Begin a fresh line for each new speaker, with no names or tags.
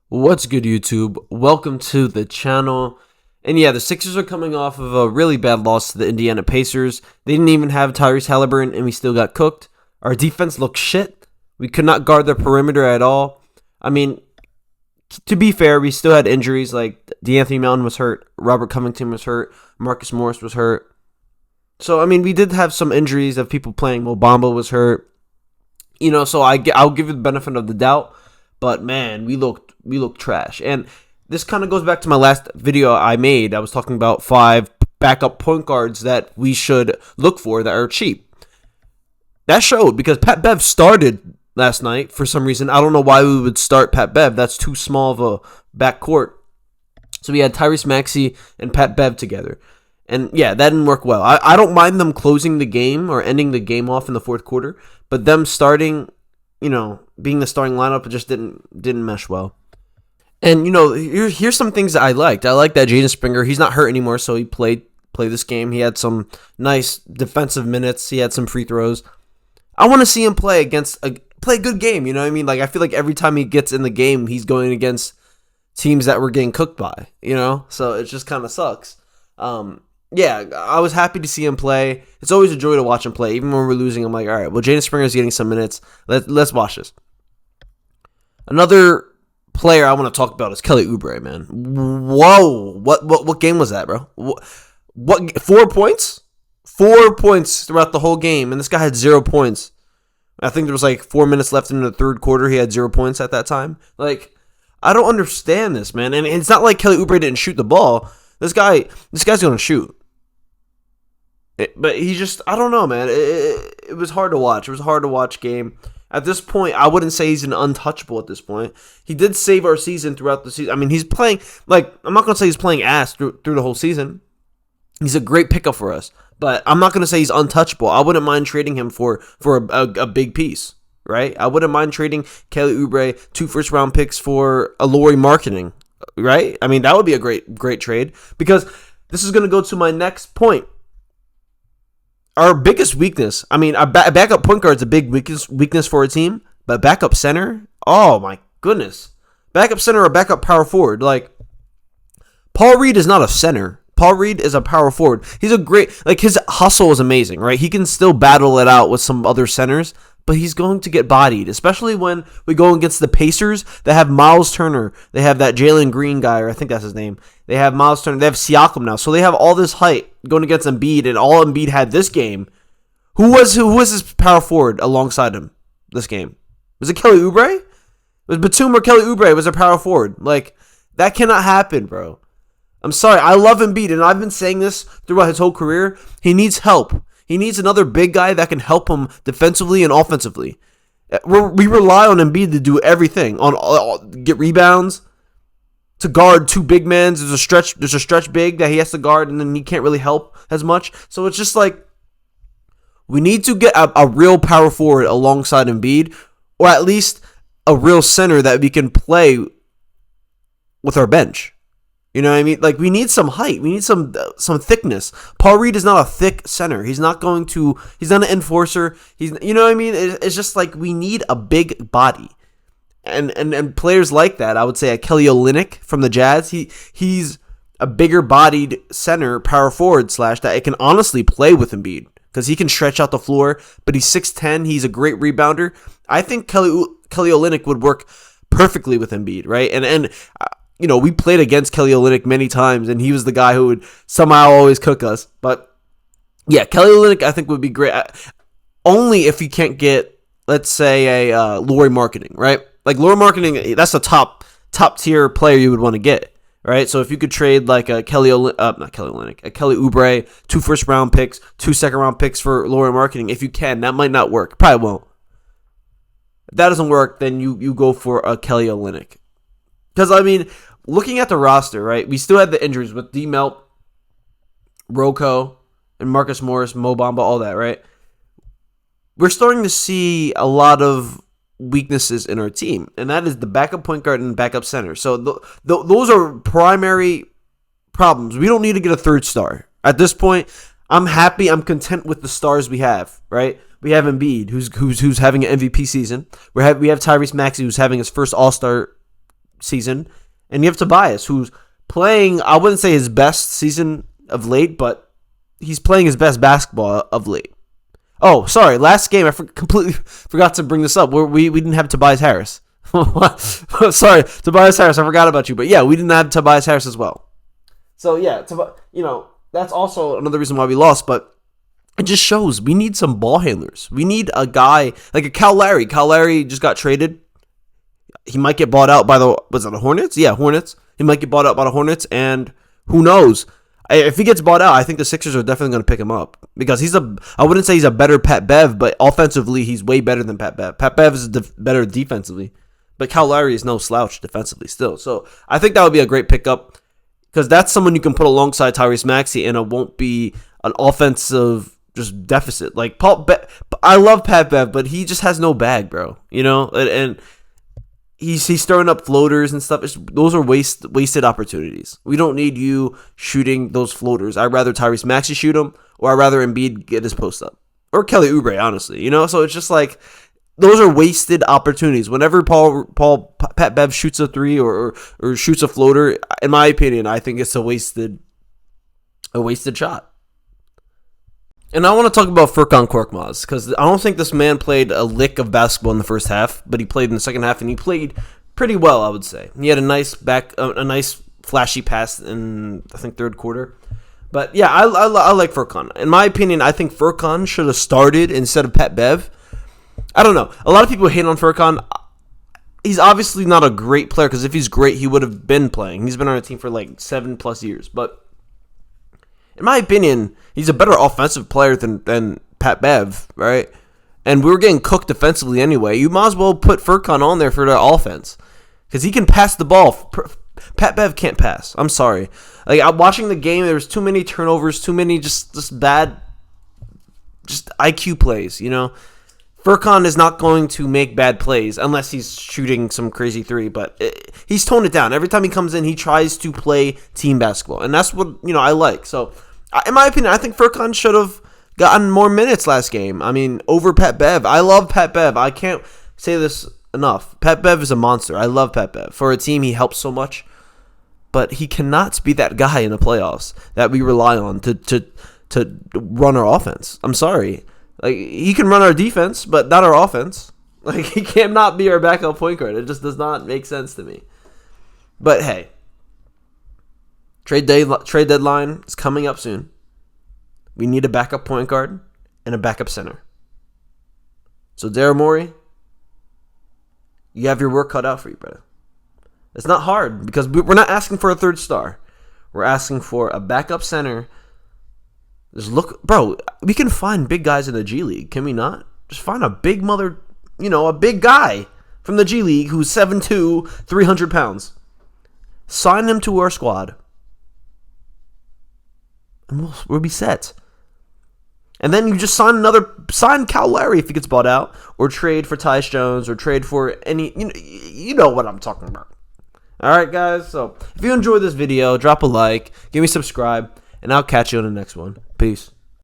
What's good, YouTube? Welcome to the channel. And yeah, the Sixers are coming off of a really bad loss to the Indiana Pacers. They didn't even have Tyrese Halliburton, and we still got cooked. Our defense looked shit. We could not guard the perimeter at all. I mean, to be fair, we still had injuries. Like, DeAnthony Melton was hurt. Robert Covington was hurt. Marcus Morris was hurt. So, I mean, we did have some injuries of people playing. Mo Bamba was hurt. So I'll give you the benefit of the doubt. But, man, we looked trash. And this kind of goes back to my last video I made. I was talking about 5 backup point guards that we should look for that are cheap. That showed because Pat Bev started last night for some reason. I don't know why we would start Pat Bev. That's too small of a backcourt. So we had Tyrese Maxey and Pat Bev together. And yeah, that didn't work well. I don't mind them closing the game or ending the game off in the fourth quarter. But them starting, being the starting lineup, it just didn't mesh well. And, here's some things that I liked. I like that Jaden Springer, he's not hurt anymore, so he played this game. He had some nice defensive minutes. He had some free throws. I want to see him play a good game, you know what I mean? Like, I feel like every time he gets in the game, he's going against teams that we're getting cooked by, So it just kind of sucks. Yeah, I was happy to see him play. It's always a joy to watch him play. Even when we're losing, I'm like, all right, well, Jaden Springer's getting some minutes. Let's watch this. Another player I want to talk about is Kelly Oubre, man. Whoa, what game was that, bro? What 4 points? 4 points throughout the whole game, and this guy had 0 points. I think there was like 4 minutes left in the third quarter. He had 0 points at that time. Like, I don't understand this, man. And it's not like Kelly Oubre didn't shoot the ball. This guy's gonna shoot. But he just, I don't know, man. It was hard to watch. It was a hard to watch game. At this point, I wouldn't say he's an untouchable at this point. He did save our season throughout the season. I mean, he's playing, I'm not going to say he's playing ass through the whole season. He's a great pickup for us. But I'm not going to say he's untouchable. I wouldn't mind trading him for a big piece, right? I wouldn't mind trading Kelly Oubre 2 first-round picks for a Oubre Marketing, right? I mean, that would be a great trade. Because this is going to go to my next point. Our biggest weakness, I mean, a backup point guard is a big weakness for a team, but backup center, oh my goodness. Backup center or backup power forward. Like, Paul Reed is not a center. Paul Reed is a power forward. He's a great, his hustle is amazing, right? He can still battle it out with some other centers, but he's going to get bodied, especially when we go against the Pacers that have Miles Turner. They have that Jalen Green guy, or I think that's his name. They have Miles Turner. They have Siakam now. So they have all this height going against Embiid, and all Embiid had this game. Who was his power forward alongside him this game? Was it Kelly Oubre? It was Batum or Kelly Oubre was a power forward. Like, that cannot happen, bro. I'm sorry. I love Embiid, and I've been saying this throughout his whole career. He needs help. He needs another big guy that can help him defensively and offensively. We rely on Embiid to do everything, on get rebounds, to guard 2 big men. There's a stretch big that he has to guard, and then he can't really help as much. So it's just like, we need to get a real power forward alongside Embiid, or at least a real center that we can play with our bench. You know what I mean? Like, we need some height. We need some thickness. Paul Reed is not a thick center. He's not an enforcer. You know what I mean? It's just like, we need a big body. And players like that, I would say, Kelly Olynyk from the Jazz, he's a bigger bodied center, power forward / that it can honestly play with Embiid because he can stretch out the floor, but he's 6'10". He's a great rebounder. I think Kelly Olynyk would work perfectly with Embiid, right? And we played against Kelly Olynyk many times, and he was the guy who would somehow always cook us. But yeah, Kelly Olynyk I think would be great. Only if you can't get, let's say, a Oubre Marketing, right? Like, Oubre Marketing, that's a top tier player you would want to get, right? So if you could trade like a Kelly Oubre, 2 first-round picks, 2 second-round picks for Oubre Marketing, if you can, that might not work. Probably won't. If that doesn't work, then you go for a Kelly Olynyk. Because, I mean, looking at the roster, right, we still had the injuries with D-Melt, Rocco, and Marcus Morris, Mo Bamba, all that, right? We're starting to see a lot of weaknesses in our team, and that is the backup point guard and backup center. So those are primary problems. We don't need to get a third star. At this point, I'm happy. I'm content with the stars we have, right? We have Embiid, who's having an MVP season. We have Tyrese Maxey, who's having his first All-Star season, and you have Tobias, who's playing, I wouldn't say his best season of late, but he's playing his best basketball of late. Oh, sorry, last game, I completely forgot to bring this up. We didn't have Tobias Harris. Sorry, Tobias Harris, I forgot about you. But yeah, we didn't have Tobias Harris as well. So yeah, that's also another reason why we lost, but it just shows we need some ball handlers. We need a guy like a Cal Lowry. Cal Lowry just got traded. He might get bought out by the Hornets? Yeah, Hornets. He might get bought out by the Hornets, and who knows? If he gets bought out, I think the Sixers are definitely going to pick him up because I wouldn't say he's a better Pat Bev, but offensively, he's way better than Pat Bev. Pat Bev is better defensively, but Cal Lowry is no slouch defensively still. So I think that would be a great pickup because that's someone you can put alongside Tyrese Maxey, and it won't be an offensive just deficit. Like I love Pat Bev, but he just has no bag, bro. And he's throwing up floaters and stuff. Those are wasted opportunities. We don't need you shooting those floaters. I'd rather Tyrese Maxey shoot them, or I'd rather Embiid get his post up, or Kelly Oubre, honestly. So it's just like those are wasted opportunities. Whenever Pat Bev shoots a three or shoots a floater, in my opinion, I think it's a wasted shot. And I want to talk about Furkan Korkmaz because I don't think this man played a lick of basketball in the first half, but he played in the second half and he played pretty well, I would say. He had a nice flashy pass in I think third quarter. But yeah, I like Furkan. In my opinion, I think Furkan should have started instead of Pat Bev. I don't know. A lot of people hate on Furkan. He's obviously not a great player because if he's great, he would have been playing. He's been on a team for like 7+ years, but in my opinion, he's a better offensive player than Pat Bev, right? And we were getting cooked defensively anyway. You might as well put Furkan on there for the offense because he can pass the ball. Pat Bev can't pass. I'm sorry. Like I'm watching the game, there was too many turnovers, too many just bad, just IQ plays. Furkan is not going to make bad plays unless he's shooting some crazy three, but he's toned it down. Every time he comes in, he tries to play team basketball, and that's what I like. So, in my opinion, I think Furkan should have gotten more minutes last game. I mean, over Pat Bev. I love Pat Bev. I can't say this enough. Pat Bev is a monster. I love Pat Bev. For a team, he helps so much, but he cannot be that guy in the playoffs that we rely on to run our offense. I'm sorry. Like, he can run our defense, but not our offense. Like, he cannot be our backup point guard. It just does not make sense to me. But, hey, trade deadline is coming up soon. We need a backup point guard and a backup center. So, Daryl Morey, you have your work cut out for you, brother. It's not hard because we're not asking for a third star. We're asking for a backup center. Just look, bro, we can find big guys in the G League, can we not? Just find a big a big guy from the G League who's 7'2", 300 pounds. Sign him to our squad. And we'll be set. And then you just sign Cal Lowry if he gets bought out, or trade for Tyus Jones, or trade for any, you know what I'm talking about. All right, guys, so if you enjoyed this video, drop a like, give me a subscribe, and I'll catch you on the next one. Peace.